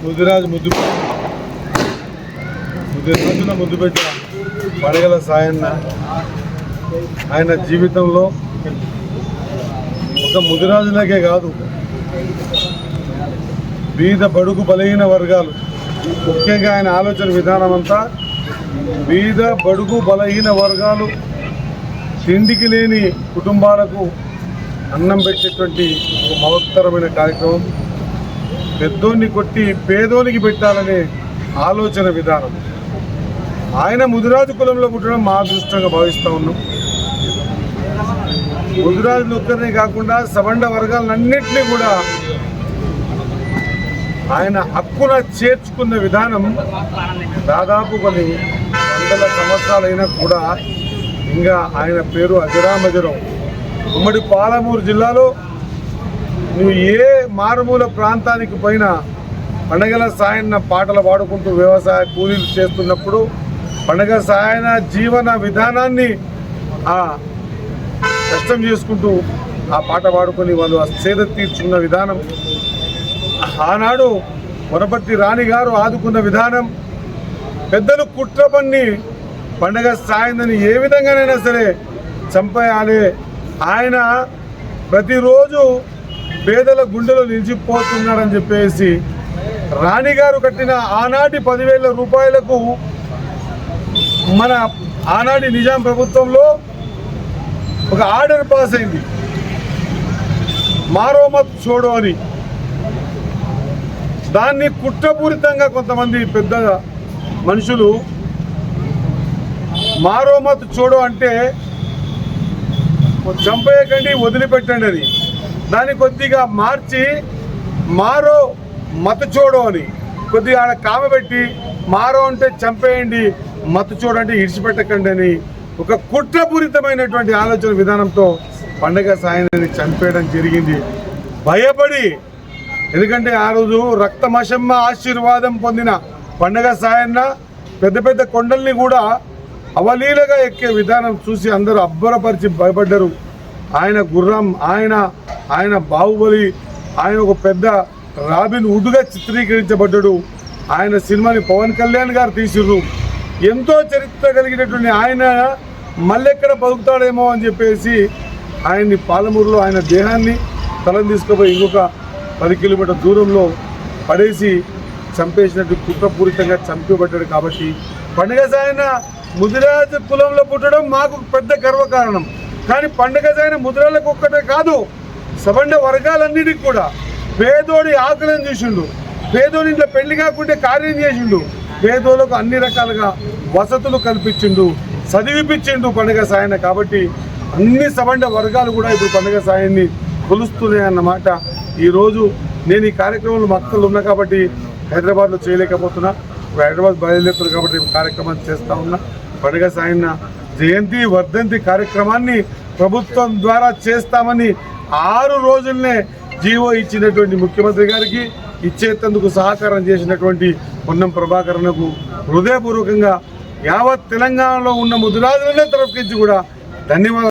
ముదిరాజున ముద్దుపెట్ట పడగల సాయన్న ఆయన జీవితంలో ఒక ముదిరాజులకే కాదు, బీద బడుగు బలహీన వర్గాలు, ముఖ్యంగా ఆయన ఆలోచన విధానం అంతా బీద బడుగు బలహీన వర్గాలు, తిండికి లేని కుటుంబాలకు అన్నం పెట్టేటువంటి ఒక మహత్తరమైన కార్యక్రమం. పెద్దోన్ని కొట్టి పేదోనికి పెట్టాలనే ఆలోచన విధానం. ఆయన ముదిరాజు కులంలో పుట్టడం మా అదృష్టంగా భావిస్తూ ఉన్నాం. ముదిరాజులు ఒక్కరినే కాకుండా సబండ వర్గాలన్నింటినీ కూడా ఆయన హక్కున చేర్చుకున్న విధానం దాదాపు కొన్ని వందల సంవత్సరాలైనా కూడా ఇంకా ఆయన పేరు అజరామజరం. ఉమ్మడి పాలమూరు జిల్లాలో నువ్వు ఏ మారుమూల ప్రాంతానికి పోయినా పండగల సాయన్న పాటలు పాడుకుంటూ వ్యవసాయ కూలీలు చేస్తున్నప్పుడు పండగల సాయన జీవన విధానాన్ని కష్టం చేసుకుంటూ ఆ పాట పాడుకొని వాళ్ళు ఆ సేద తీర్చుకున్న విధానం, ఆనాడు వనపర్తి రాణి గారు ఆదుకున్న విధానం, పెద్దలు కుట్ర పన్ని పండగ సాయందని ఏ విధంగానైనా సరే చంపేయాలి, ఆయన ప్రతిరోజు పేదల గుండెలో నిలిచిపోతున్నాడని చెప్పేసి రాణిగారు కట్టిన ఆనాటి 10,000 రూపాయలకు మన ఆనాటి నిజాం ప్రభుత్వంలో ఒక ఆర్డర్ పాస్ అయింది, మారో మత్ చోడో అని. దాన్ని కుట్రపూరితంగా కొంతమంది పెద్ద మనుషులు మారో మత్ చోడో అంటే చంపేయకండి, వదిలిపెట్టండి అని, దాన్ని కొద్దిగా మార్చి మారో మత్ చోడో అని కొద్దిగా ఆడ కామబెట్టి మారో అంటే చంపేయండి, మత్ చోడో అంటే ఇడిచిపెట్టకండి అని ఒక కుట్రపూరితమైనటువంటి ఆలోచన విధానంతో పండగ సాయన్ని చంపేయడం జరిగింది. భయపడి, ఎందుకంటే ఆ రోజు రక్తమశమ్మ ఆశీర్వాదం పొందిన పండగ సాయన్న పెద్ద పెద్ద కొండల్ని కూడా అవలీలగా ఎక్కే విధానం చూసి అందరూ అబ్బరపరిచి భయపడ్డారు. ఆయన గుర్రం, ఆయన బాహుబలి, ఆయన ఒక పెద్ద రాబిన్ వుడ్గా చిత్రీకరించబడ్డాడు. ఆయన సినిమాని పవన్ కళ్యాణ్ గారు తీసిర్రు. ఎంతో చరిత్ర కలిగినటువంటి ఆయన మళ్ళెక్కడ బతుకుతాడేమో అని చెప్పేసి ఆయన్ని పాలమూరులో ఆయన దేహాన్ని తలను తీసుకుపోయి ఇంకొక 10 కిలోమీటర్ దూరంలో పడేసి చంపేసినట్టు కుట్రపూరితంగా చంపబడ్డాడు. కాబట్టి పండగ సాయన ముదిరాజు కులంలో పుట్టడం మాకు పెద్ద గర్వకారణం. కానీ పండగ సాయన ముదిరాలకు ఒక్కటే కాదు, సబండ వర్గాలన్నిటికీ కూడా పేదోడి ఆకలిని చూసిండు, పేదోడి ఇంట్లో పెళ్లి కాకుంటే కార్యం చేసిండు, పేదోళ్ళకు అన్ని రకాలుగా వసతులు కల్పించిండు, చదివిపించిండు పండగ సాయన. కాబట్టి అన్ని సబండ వర్గాలు కూడా ఇప్పుడు పండగ సాయాన్ని కొలుస్తున్నాయి అన్నమాట. ఈరోజు నేను ఈ కార్యక్రమంలో మక్కలు ఉన్నా కాబట్టి హైదరాబాద్లో చేయలేకపోతున్నా, హైదరాబాద్ బయలుదేరుతున్నా కాబట్టి కార్యక్రమాన్ని చేస్తూ ఉన్నా. పండగ సాయన్న జయంతి వర్ధంతి కార్యక్రమాన్ని ప్రభుత్వం ద్వారా చేస్తామని 6 రోజులనే జీవో ఇచ్చినటువంటి ముఖ్యమంత్రి గారికి, ఇచ్చేందుకు సహకారం చేసినటువంటి పొన్నం ప్రభాకరన్కు హృదయపూర్వకంగా యావత్ తెలంగాణలో ఉన్న ముదిరాజులనే తరఫుకించి కూడా ధన్యవాదాలు.